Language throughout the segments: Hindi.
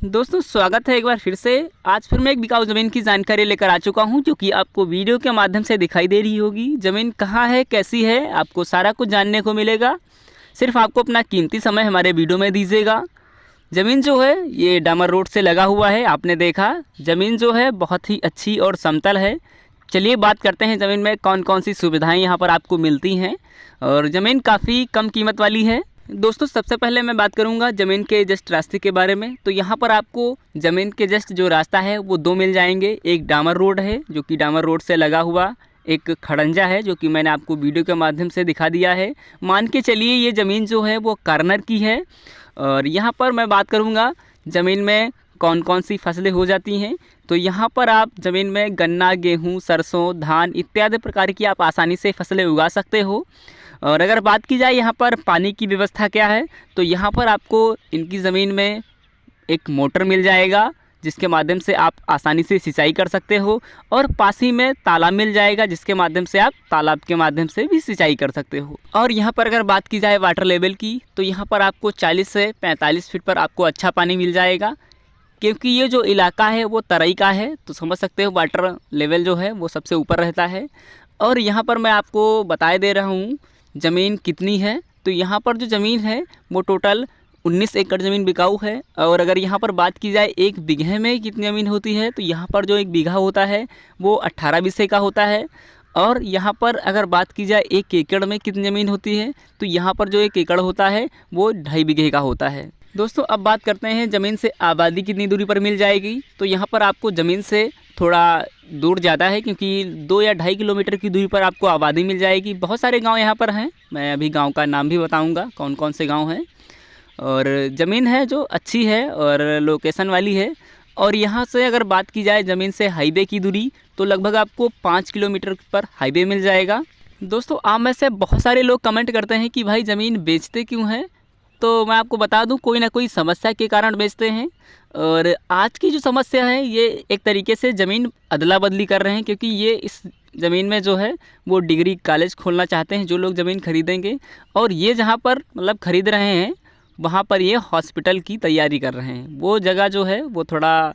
दोस्तों स्वागत है एक बार फिर से। आज फिर मैं एक बिकाऊ ज़मीन की जानकारी लेकर आ चुका हूं, जो कि आपको वीडियो के माध्यम से दिखाई दे रही होगी। ज़मीन कहां है, कैसी है, आपको सारा कुछ जानने को मिलेगा। सिर्फ आपको अपना कीमती समय हमारे वीडियो में दीजिएगा। ज़मीन जो है ये डामर रोड से लगा हुआ है। आपने देखा ज़मीन जो है बहुत ही अच्छी और समतल है। चलिए बात करते हैं ज़मीन में कौन कौन सी सुविधाएँ यहाँ पर आपको मिलती हैं। और ज़मीन काफ़ी कम कीमत वाली है। दोस्तों सबसे पहले मैं बात करूंगा ज़मीन के जस्ट रास्ते के बारे में। तो यहाँ पर आपको ज़मीन के जस्ट जो रास्ता है वो दो मिल जाएंगे। एक डामर रोड है जो कि डामर रोड से लगा हुआ, एक खड़ंजा है जो कि मैंने आपको वीडियो के माध्यम से दिखा दिया है। मान के चलिए ये ज़मीन जो है वो कॉर्नर की है। और यहाँ पर मैं बात करूँगा ज़मीन में कौन कौन सी फसलें हो जाती हैं। तो यहाँ पर आप ज़मीन में गन्ना, गेहूँ, सरसों, धान इत्यादि प्रकार की आप आसानी से फसलें उगा सकते हो। और अगर बात की जाए यहाँ पर पानी की व्यवस्था क्या है, तो यहाँ पर आपको इनकी ज़मीन में एक मोटर मिल जाएगा जिसके माध्यम से आप आसानी से सिंचाई कर सकते हो। और पास ही में तालाब मिल जाएगा जिसके माध्यम से आप तालाब के माध्यम से भी सिंचाई कर सकते हो। और यहाँ पर अगर बात की जाए वाटर लेवल की, तो यहाँ पर आपको 40 से 45 फीट पर आपको अच्छा पानी मिल जाएगा। क्योंकि ये जो इलाका है वो तराई का है, तो समझ सकते हो वाटर लेवल जो है वो सबसे ऊपर रहता है। और यहाँ पर मैं आपको बताए दे रहा हूँ ज़मीन कितनी है। तो यहाँ पर जो ज़मीन है वो टोटल 19 एकड़ ज़मीन बिकाऊ है। और अगर यहाँ पर बात की जाए एक बीघे में कितनी ज़मीन होती है, तो यहाँ पर जो एक बीघा होता है वो 18 बीसे का होता है। और यहाँ पर अगर बात की जाए 1 एकड़ में कितनी ज़मीन होती है, तो यहाँ पर जो 1 एकड़ होता है वो 2.5 बीघे का होता है। दोस्तों अब बात करते हैं ज़मीन से आबादी कितनी दूरी पर मिल जाएगी। तो यहाँ पर आपको ज़मीन से थोड़ा दूर ज़्यादा है, क्योंकि 2 या 2.5 किलोमीटर की दूरी पर आपको आबादी मिल जाएगी। बहुत सारे गांव यहाँ पर हैं, मैं अभी गांव का नाम भी बताऊंगा कौन कौन से गांव हैं। और ज़मीन है जो अच्छी है और लोकेशन वाली है। और यहाँ से अगर बात की जाए ज़मीन से हाईवे की दूरी, तो लगभग आपको 5 किलोमीटर पर हाईवे मिल जाएगा। दोस्तों आप में से बहुत सारे लोग कमेंट करते हैं कि भाई ज़मीन बेचते क्यों हैं। तो मैं आपको बता दूं, कोई ना कोई समस्या के कारण बेचते हैं। और आज की जो समस्या है ये एक तरीके से ज़मीन अदला बदली कर रहे हैं, क्योंकि ये इस ज़मीन में जो है वो डिग्री कॉलेज खोलना चाहते हैं जो लोग ज़मीन खरीदेंगे। और ये जहाँ पर मतलब ख़रीद रहे हैं वहाँ पर ये हॉस्पिटल की तैयारी कर रहे हैं। वो जगह जो है वो थोड़ा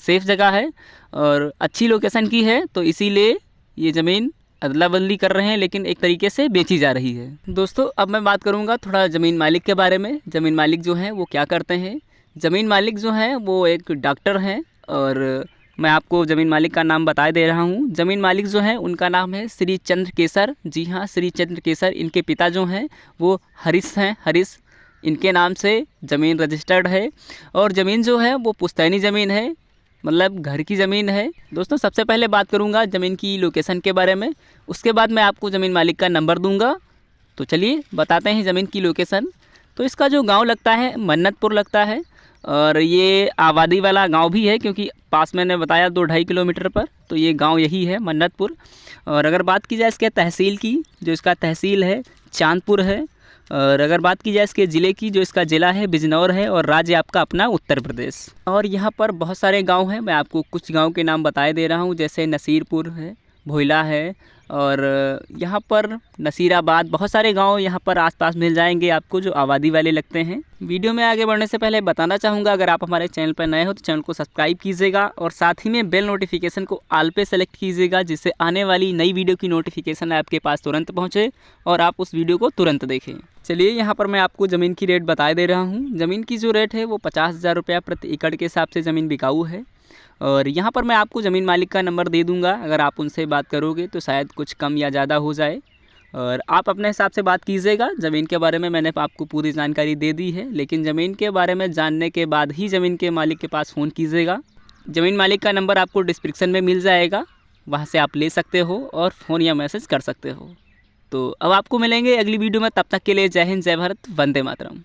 सेफ़ जगह है और अच्छी लोकेशन की है, तो इसीलिए ये ज़मीन अदला बदली कर रहे हैं, लेकिन एक तरीके से बेची जा रही है। दोस्तों अब मैं बात करूंगा थोड़ा ज़मीन मालिक के बारे में। ज़मीन मालिक जो हैं वो क्या करते हैं। ज़मीन मालिक जो हैं वो एक डॉक्टर हैं। और मैं आपको ज़मीन मालिक का नाम बता दे रहा हूं। ज़मीन मालिक जो हैं उनका नाम है श्री चंद्र केसर। जी हाँ, श्री चंद्र केसर। इनके पिता जो हैं वो हरीश हैं, हरीश। इनके नाम से ज़मीन रजिस्टर्ड है। और ज़मीन जो है वो पुश्तैनी ज़मीन है, मतलब घर की ज़मीन है। दोस्तों सबसे पहले बात करूंगा ज़मीन की लोकेशन के बारे में, उसके बाद मैं आपको ज़मीन मालिक का नंबर दूंगा। तो चलिए बताते हैं ज़मीन की लोकेशन। तो इसका जो गांव लगता है मन्नतपुर लगता है। और ये आबादी वाला गांव भी है, क्योंकि पास मैंने बताया 2-2.5 किलोमीटर पर, तो ये गांव यही है मन्नतपुर। और अगर बात की जाए इसके तहसील की, जो इसका तहसील है चांदपुर है। और अगर बात की जाए इसके ज़िले की, जो इसका ज़िला है बिजनौर है। और राज्य आपका अपना उत्तर प्रदेश। और यहाँ पर बहुत सारे गांव हैं, मैं आपको कुछ गांव के नाम बताए दे रहा हूँ। जैसे नसीरपुर है, भोइला है, और यहाँ पर नसीराबाद। बहुत सारे गांव यहाँ पर आसपास मिल जाएंगे आपको जो आबादी वाले लगते हैं। वीडियो में आगे बढ़ने से पहले बताना चाहूँगा, अगर आप हमारे चैनल पर नए हो तो चैनल को सब्सक्राइब कीजिएगा और साथ ही में बेल नोटिफिकेशन को ऑल पे सेलेक्ट कीजिएगा, जिससे आने वाली नई वीडियो की नोटिफिकेशन आपके पास तुरंत पहुँचे और आप उस वीडियो को तुरंत देखें। चलिए यहाँ पर मैं आपको ज़मीन की रेट बताए दे रहा हूँ। ज़मीन की जो रेट है वो 50,000 रुपया प्रति एकड़ के हिसाब से ज़मीन बिकाऊ है। और यहाँ पर मैं आपको ज़मीन मालिक का नंबर दे दूँगा, अगर आप उनसे बात करोगे तो शायद कुछ कम या ज़्यादा हो जाए। और आप अपने हिसाब से बात कीजिएगा। ज़मीन के बारे में मैंने आपको पूरी जानकारी दे दी है, लेकिन ज़मीन के बारे में जानने के बाद ही ज़मीन के मालिक के पास फ़ोन कीजिएगा। ज़मीन मालिक का नंबर आपको डिस्क्रिप्शन में मिल जाएगा, वहाँ से आप ले सकते हो और फ़ोन या मैसेज कर सकते हो। तो अब आपको मिलेंगे अगली वीडियो में, तब तक के लिए जय हिंद, जय भारत, वंदे मातरम।